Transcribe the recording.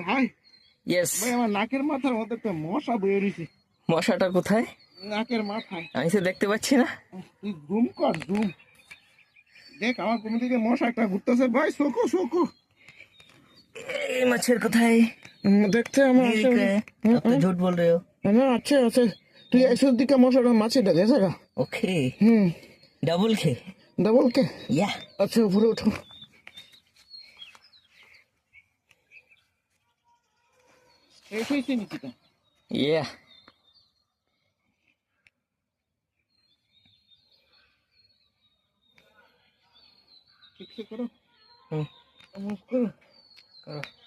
ভাই ইয়েস। ভাই আমার নাকের মাথার মধ্যে একটা মশা বয়ে রয়েছে। মশাটা কোথায়? নাকের মাথায়। আমি তো দেখতে পাচ্ছি না। তুই জুম কর জুম। দেখ আমার কোন দিকে মশা একটা ঘুরতেছে ভাই। শোকো শোকো এই মাছের কোথায়? দেখতে আমার ये আছে। क्या है? आप तो झूठ बोल रहे हो। না আছে আছে। তুই এসের দিকে মশাটা মাছি ডাকে জায়গা। ओके। হুম डबल के। Double K. या। আচ্ছা উপরে ওঠো। এসেছি নিচিটা। या। ঠিক করো। হুম। করো। करो।